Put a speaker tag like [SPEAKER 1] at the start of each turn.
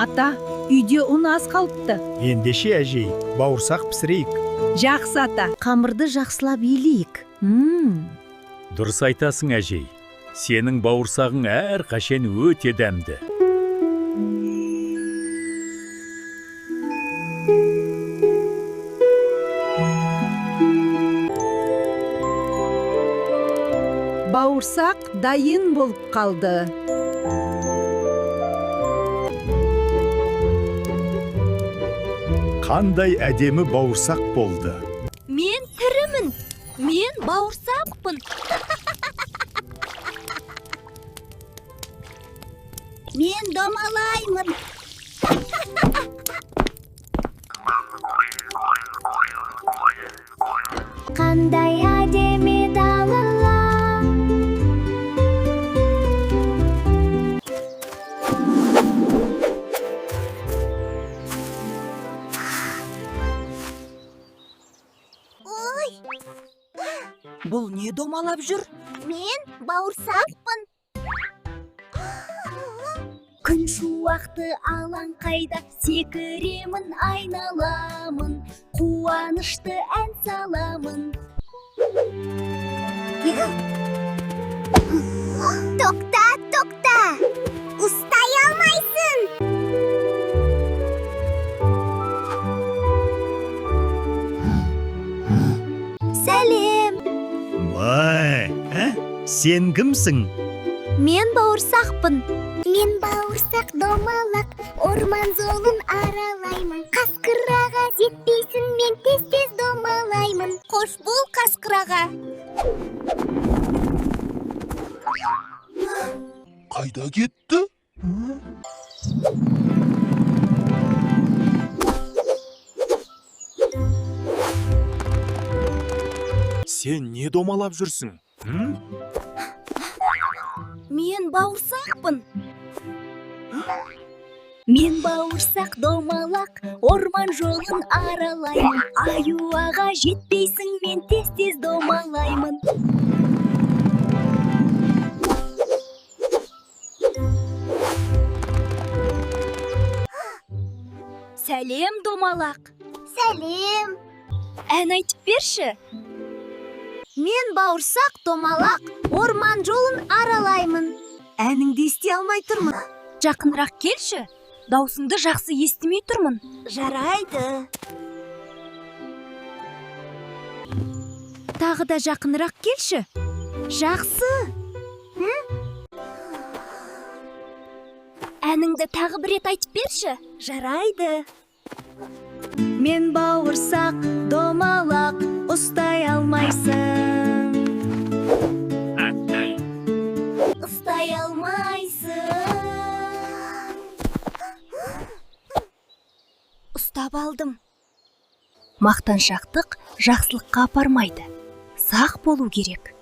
[SPEAKER 1] Ата, үйде ұн аз қалыпты.
[SPEAKER 2] Ендеше әжей, бауырсақ пісірейік.
[SPEAKER 1] Жақсы ата.
[SPEAKER 3] Қамырды жақсылап илейік.
[SPEAKER 4] Дұрыс айтасың әжей. Сенің бауырсағың әр қашан өте дәмді.
[SPEAKER 1] Бауырсақ дайын болып қалды.
[SPEAKER 2] Қандай әдемі бауырсақ болды.
[SPEAKER 3] Мен тірімін. Мен бауырсақпын.
[SPEAKER 5] Мен домалаймын. Қандай әдемі далалар. Ой,
[SPEAKER 3] Бұл не домалап жүр?
[SPEAKER 5] мен бауырсақпын. Күн шуақты алаңқайда секіремін, айналамын, қуанышты ән саламын. Тоқта, тоқта, ұстай алмайсың. Сәлем,
[SPEAKER 2] Вай, сен кімсің?
[SPEAKER 5] мен бауырсақпын. Мен бауырсақ домалақ, орман жолын аралаймын. Қасқыраға жетпейсің, мен тез-тез домалаймын. Қош бол қасқыраға.
[SPEAKER 2] Қайда кетті? Сен не домалап жүрсің?
[SPEAKER 5] Мен бауырсақпын. Мен бауырсақ домалақ, орман жолын аралаймын. Аюаға жетпейсің, мен тез-тез домалаймын.
[SPEAKER 3] Сәлем, домалақ.
[SPEAKER 5] Сәлем.
[SPEAKER 3] Ән айтып берші.
[SPEAKER 5] Мен бауырсақ домалақ, орман жолын аралаймын.
[SPEAKER 3] Әніңді ести алмай тұрмын. Жақынырақ келші. Даусыңды жақсы естімей тұрмын.
[SPEAKER 5] Жарайды.
[SPEAKER 3] Тағы да жақынырақ келші.
[SPEAKER 5] Жақсы.
[SPEAKER 3] Әніңді тағы бір рет айтып берші.
[SPEAKER 5] Жарайды.
[SPEAKER 3] Мен бауырсақ домалақ, ұстай алмайсың.
[SPEAKER 5] Ұстай алмайсың.
[SPEAKER 3] Ұстап алдым. Мақтаншақтық жақсылыққа апармайды. Сақ болу керек.